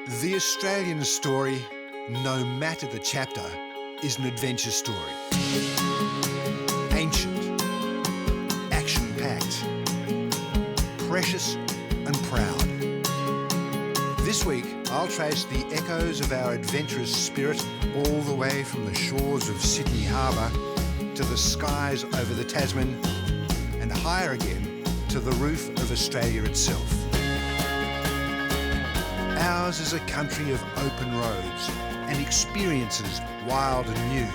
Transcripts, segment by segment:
The Australian story, no matter the chapter, is an adventure story. Ancient, action-packed, precious and proud. This week, I'll trace the echoes of our adventurous spirit all the way from the shores of Sydney Harbour to the skies over the Tasman and higher again to the roof of Australia itself. Ours is a country of open roads and experiences wild and new.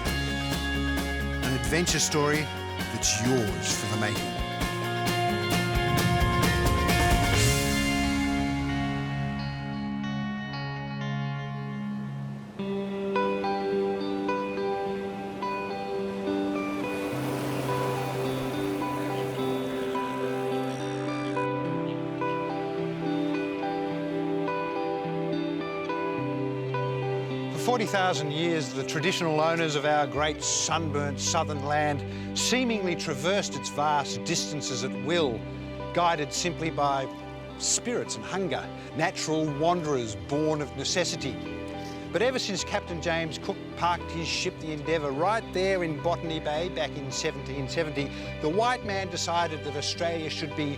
An adventure story that's yours for the making. For 40,000 years, the traditional owners of our great sunburnt southern land seemingly traversed its vast distances at will, guided simply by spirits and hunger, natural wanderers born of necessity. But ever since Captain James Cook parked his ship, the Endeavour, right there in Botany Bay back in 1770, the white man decided that Australia should be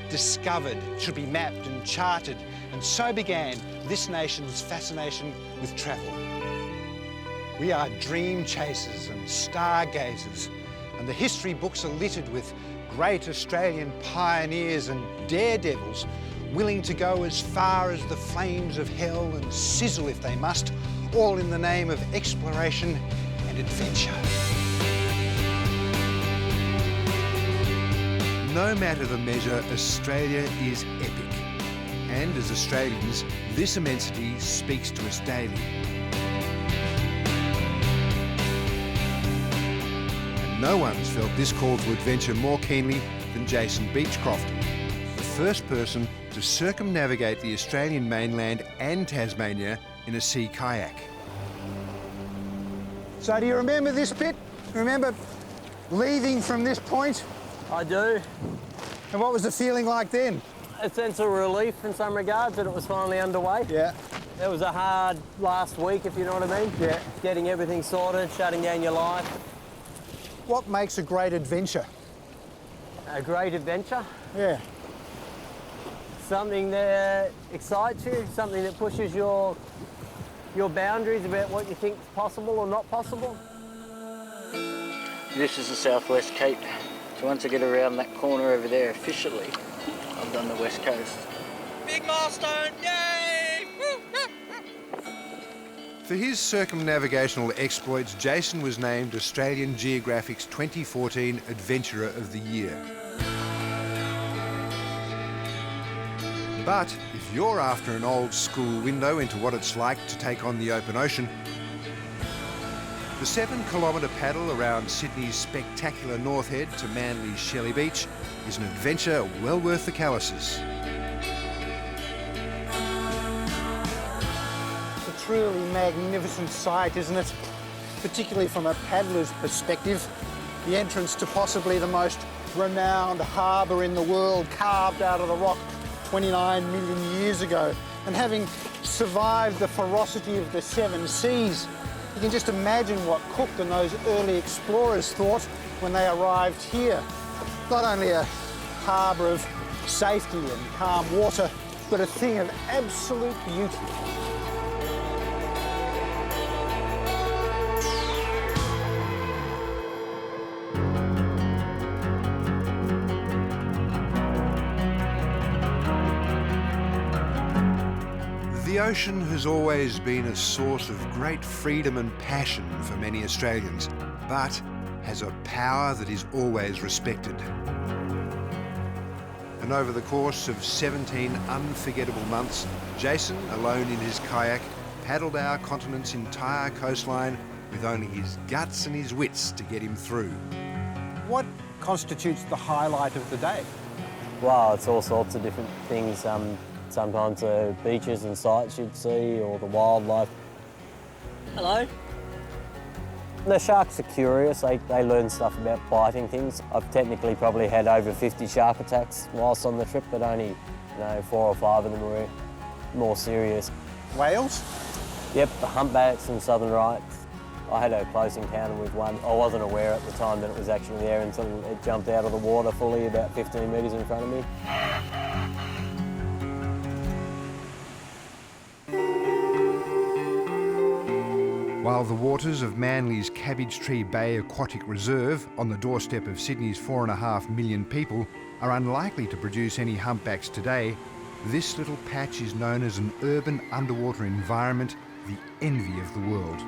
discovered, should be mapped and charted, and so began this nation's fascination with travel. We are dream chasers and stargazers, and the history books are littered with great Australian pioneers and daredevils willing to go as far as the flames of hell and sizzle if they must, all in the name of exploration and adventure. No matter the measure, Australia is epic. And as Australians, this immensity speaks to us daily. And no one's felt this call to adventure more keenly than Jason Beachcroft, the first person to circumnavigate the Australian mainland and Tasmania in a sea kayak. So do you remember this bit? Remember leaving from this point? I do. And what was the feeling like then? A sense of relief in some regards that it was finally underway. Yeah. It was a hard last week, if you know what I mean. Yeah. Getting everything sorted, shutting down your life. What makes a great adventure? A great adventure. Yeah. Something that excites you, something that pushes your boundaries about what you think is possible or not possible. This is the Southwest Cape. So once I get around that corner over there officially, I've done the West Coast. Big milestone, yay! For his circumnavigational exploits, Jason was named Australian Geographic's 2014 Adventurer of the Year. But if you're after an old school window into what it's like to take on the open ocean, the 7-kilometre paddle around Sydney's spectacular North Head to Manly's Shelley Beach is an adventure well worth the calluses. It's a truly magnificent sight, isn't it? Particularly from a paddler's perspective. The entrance to possibly the most renowned harbour in the world, carved out of the rock 29 million years ago. And having survived the ferocity of the 7 seas, you can just imagine what Cook and those early explorers thought when they arrived here. Not only a harbour of safety and calm water, but a thing of absolute beauty. The ocean has always been a source of great freedom and passion for many Australians, but has a power that is always respected. And over the course of 17 unforgettable months, Jason, alone in his kayak, paddled our continent's entire coastline with only his guts and his wits to get him through. What constitutes the highlight of the day? Wow, it's all sorts of different things. Sometimes the beaches and sights you'd see, or the wildlife. Hello. The sharks are curious. They learn stuff about biting things. I've technically probably had over 50 shark attacks whilst on the trip, but only 4 or 5 of them were more serious. Whales? Yep, the humpbacks and southern rights. I had a close encounter with one. I wasn't aware at the time that it was actually there until it jumped out of the water fully about 15 metres in front of me. While the waters of Manly's Cabbage Tree Bay Aquatic Reserve, on the doorstep of Sydney's 4.5 million people, are unlikely to produce any humpbacks today, this little patch is known as an urban underwater environment, the envy of the world.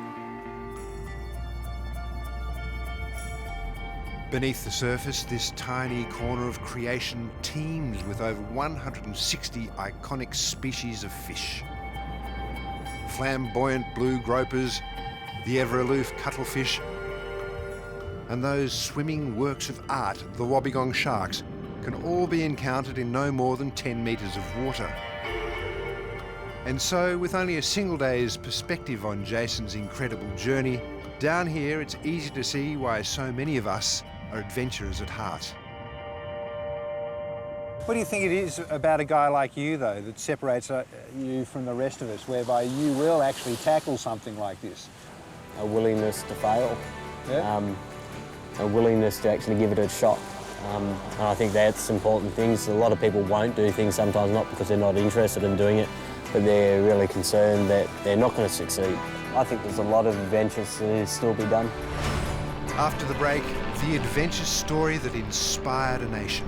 Beneath the surface, this tiny corner of creation teems with over 160 iconic species of fish. Flamboyant blue gropers, the ever-aloof cuttlefish, and those swimming works of art, the wobbegong sharks, can all be encountered in no more than 10 metres of water. And so, with only a single day's perspective on Jason's incredible journey, down here it's easy to see why so many of us are adventurers at heart. What do you think it is about a guy like you, though, that separates you from the rest of us, whereby you will actually tackle something like this? A willingness to fail, Yeah. a willingness to actually give it a shot. And I think that's important things. A lot of people won't do things sometimes, not because they're not interested in doing it, but they're really concerned that they're not going to succeed. I think there's a lot of adventures to still be done. After the break, the adventure story that inspired a nation.